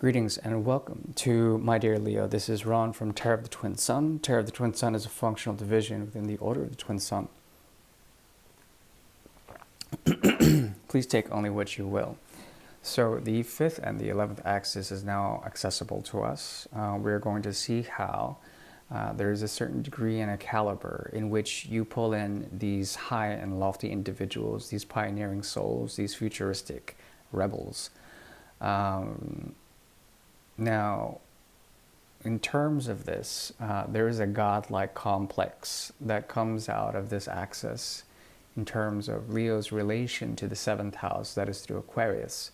Greetings and welcome to my dear Leo. This is Ron from Tarot of the Twin Sun. Tarot of the Twin Sun is a functional division within the Order of the Twin Sun. Please take only what you will. So the 5th and the 11th axis is now accessible to us. We're going to see how there is a certain degree and a caliber in which you pull in these high and lofty individuals, these pioneering souls, these futuristic rebels. Now, in terms of this, there is a godlike complex that comes out of this axis in terms of Leo's relation to the 7th house, that is through Aquarius.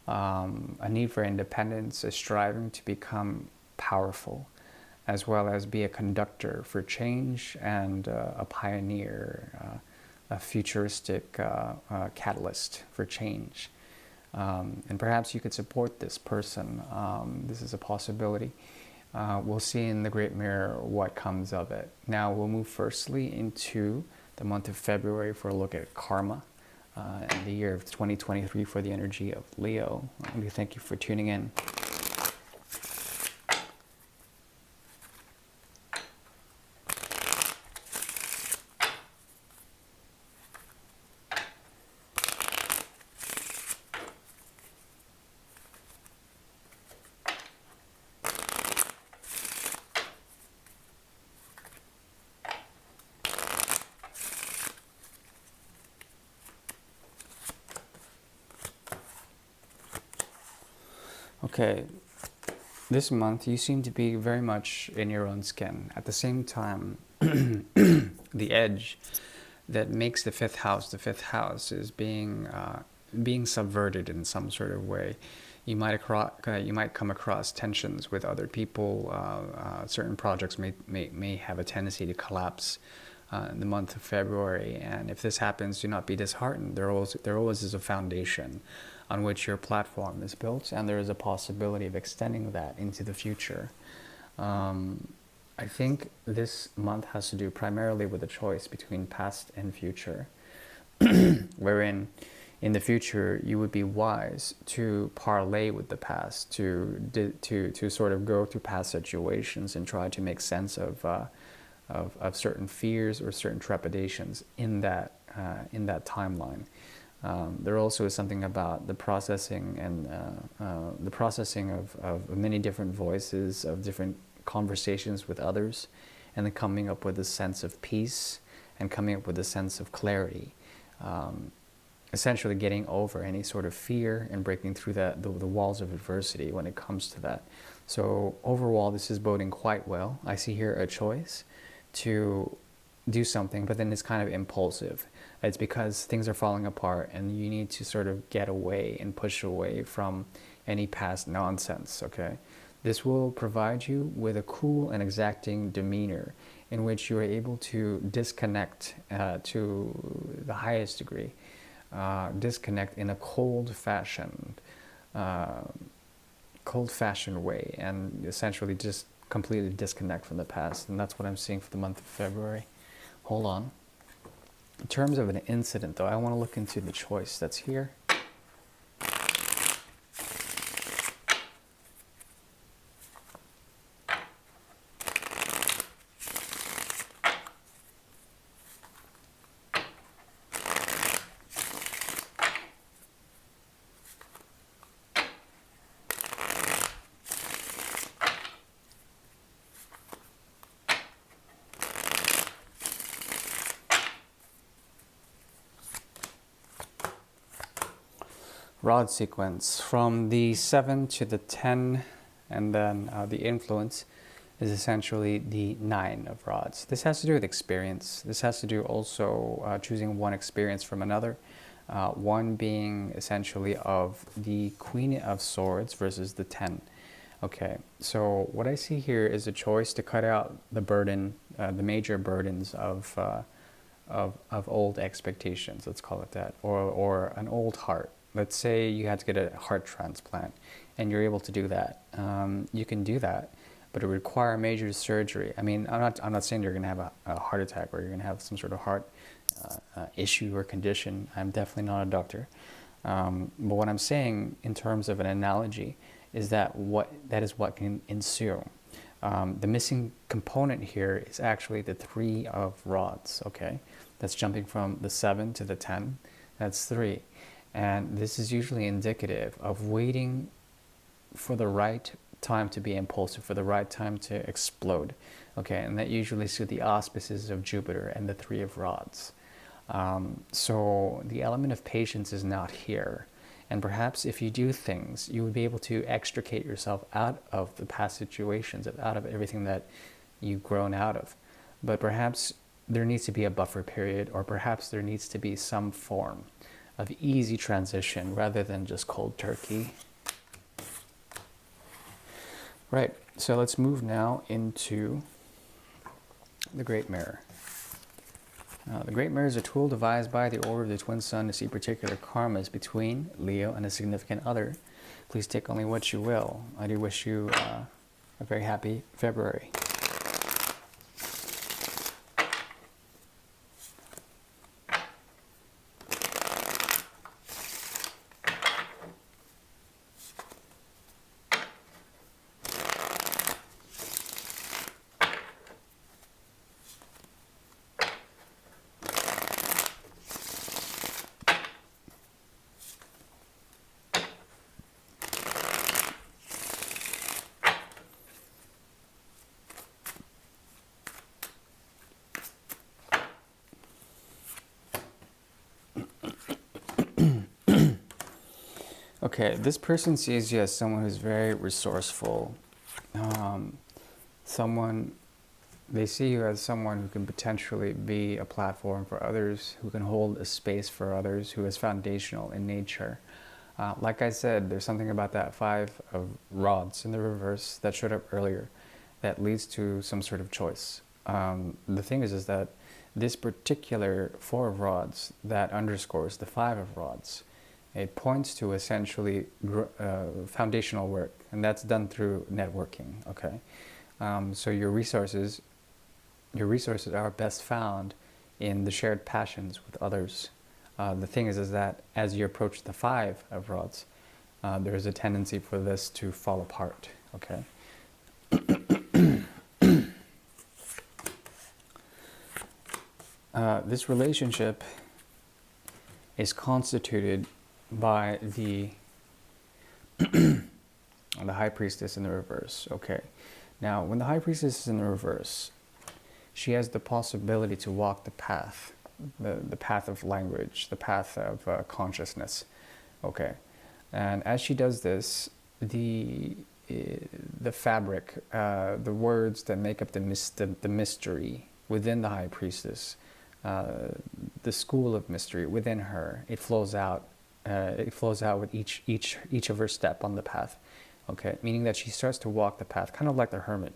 A need for independence, a striving to become powerful, as well as be a conductor for change and a pioneer, a futuristic catalyst for change. And perhaps you could support this person. This is a possibility. We'll see in the Great Mirror what comes of it. Now we'll move firstly into the month of February for a look at karma and the year of 2023 for the energy of Leo. We thank you for tuning in. Okay, this month you seem to be very much in your own skin. At the same time, the edge that makes the fifth house is being subverted in some sort of way. You might come across tensions with other people. Certain projects may have a tendency to collapse in the month of February, and if this happens, do not be disheartened. There always is a foundation on which your platform is built, and there is a possibility of extending that into the future. I think this month has to do primarily with a choice between past and future, wherein in the future you would be wise to parlay with the past, to sort of go through past situations and try to make sense of certain fears or certain trepidations in that timeline. There also is something about the processing and the processing of many different voices, of different conversations with others, and then coming up with a sense of peace and coming up with a sense of clarity. Essentially getting over any sort of fear and breaking through the walls of adversity when it comes to that. So overall, this is boding quite well. I see here a choice to do something, but then it's kind of impulsive. It's because things are falling apart and you need to sort of get away and push away from any past nonsense, okay? This will provide you with a cool and exacting demeanor in which you are able to disconnect to the highest degree. Disconnect in a cold-fashioned way, and essentially just completely disconnect from the past. And that's what I'm seeing for the month of February. Hold on. In terms of an incident, though, I want to look into the choice that's here. Rod sequence from the 7 to the 10, and then the influence is essentially the 9 of rods. This has to do with experience. This has to do also choosing one experience from another. One being essentially of the Queen of Swords versus the 10. Okay, so what I see here is a choice to cut out the burden, the major burdens of old expectations, let's call it that, or an old heart. Let's say you had to get a heart transplant and you're able to do that. You can do that, but it would require major surgery. I mean, I'm not saying you're going to have a heart attack or you're going to have some sort of heart issue or condition. I'm definitely not a doctor. But what I'm saying in terms of an analogy is that is what can ensue. The missing component here is actually the 3 of rods, okay? That's jumping from the 7 to the 10. That's 3. And this is usually indicative of waiting for the right time to be impulsive, for the right time to explode, okay? And that usually suits the auspices of Jupiter and the 3 of rods. So the element of patience is not here. And perhaps if you do things, you would be able to extricate yourself out of the past situations, out of everything that you've grown out of. But perhaps there needs to be a buffer period, or perhaps there needs to be some form of easy transition rather than just cold turkey. Right, so let's move now into the Great Mirror. The Great Mirror is a tool devised by the Order of the Twin Sun to see particular karmas between Leo and a significant other. Please take only what you will. I do wish you a very happy February. Okay, this person sees you as someone who's very resourceful. They see you as someone who can potentially be a platform for others, who can hold a space for others, who is foundational in nature. Like I said, there's something about that 5 of rods in the reverse that showed up earlier that leads to some sort of choice. The thing is that this particular 4 of rods that underscores the 5 of rods, it points to essentially foundational work, and that's done through networking, okay? So your resources are best found in the shared passions with others. The thing is that as you approach the 5 of rods, there is a tendency for this to fall apart, okay? This relationship is constituted by the High Priestess in the reverse. Okay, now when the High Priestess is in the reverse, she has the possibility to walk the path, the path of language, the path of consciousness. Okay, and as she does this, the fabric, the words that make up the mystery within the High Priestess, the school of mystery within her, it flows out. It flows out with each of her step on the path, okay? Meaning that she starts to walk the path, kind of like the hermit.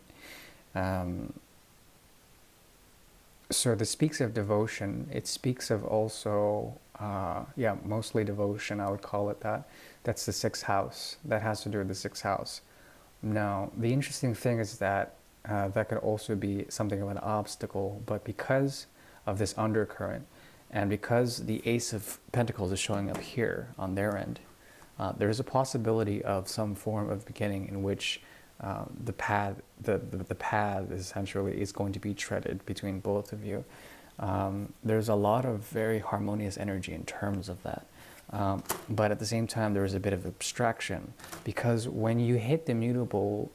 So this speaks of devotion. It speaks of also, mostly devotion, I would call it that. That's the 6th house. That has to do with the 6th house. Now, the interesting thing is that that could also be something of an obstacle, but because of this undercurrent, and because the Ace of Pentacles is showing up here on their end, there is a possibility of some form of beginning in which the path essentially is going to be treaded between both of you. There's a lot of very harmonious energy in terms of that. But at the same time, there is a bit of abstraction, because when you hit the mutable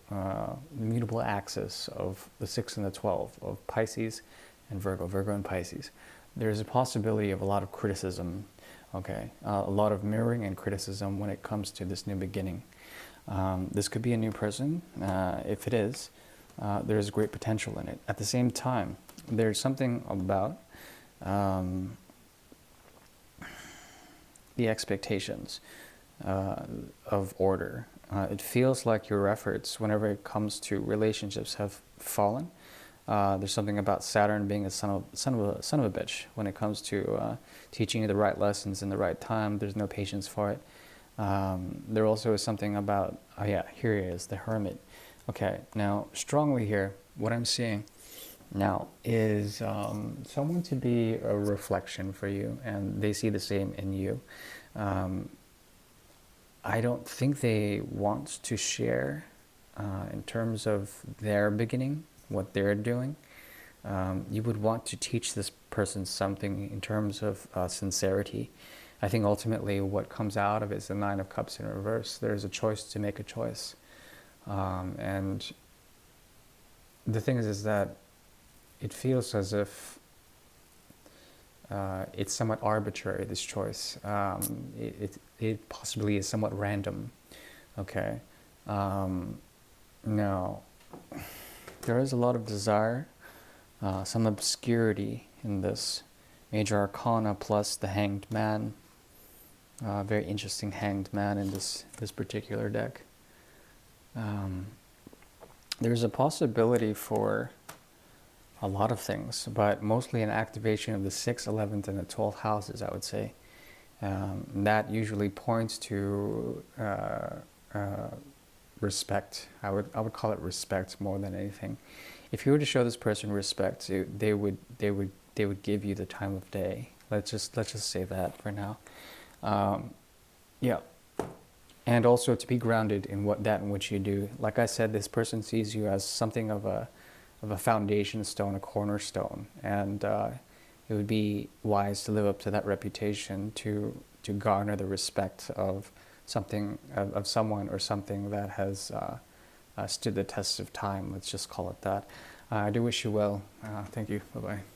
axis of the 6 and the 12 of Pisces and Virgo and Pisces, there's a possibility of a lot of criticism, okay? A lot of mirroring and criticism when it comes to this new beginning. This could be a new person. If it is, there's great potential in it. At the same time, there's something about the expectations of order. It feels like your efforts, whenever it comes to relationships, have fallen. There's something about Saturn being a son of a bitch when it comes to teaching you the right lessons in the right time. There's no patience for it. There also is something about, here he is, the Hermit. Okay, now strongly here, what I'm seeing now is someone to be a reflection for you, and they see the same in you. I don't think they want to share in terms of their beginning, what they're doing. You would want to teach this person something in terms of sincerity. I think ultimately what comes out of it is the Nine of Cups in reverse. There's a choice to make a choice. And the thing is that it feels as if it's somewhat arbitrary, this choice. It possibly is somewhat random. Okay. Now, there is a lot of desire, some obscurity in this. Major Arcana plus the Hanged Man. Very interesting Hanged Man in this particular deck. There's a possibility for a lot of things, but mostly an activation of the 6th, 11th, and the 12th houses, I would say. That usually points to respect. I would call it respect more than anything. If you were to show this person respect, they would give you the time of day. Let's just say that for now. Yeah. And also to be grounded in in which you do. Like I said, this person sees you as something of a foundation stone, a cornerstone, and it would be wise to live up to that reputation, to garner the respect of something, of someone or something that has stood the test of time. Let's just call it that. I do wish you well. Thank you. Bye bye.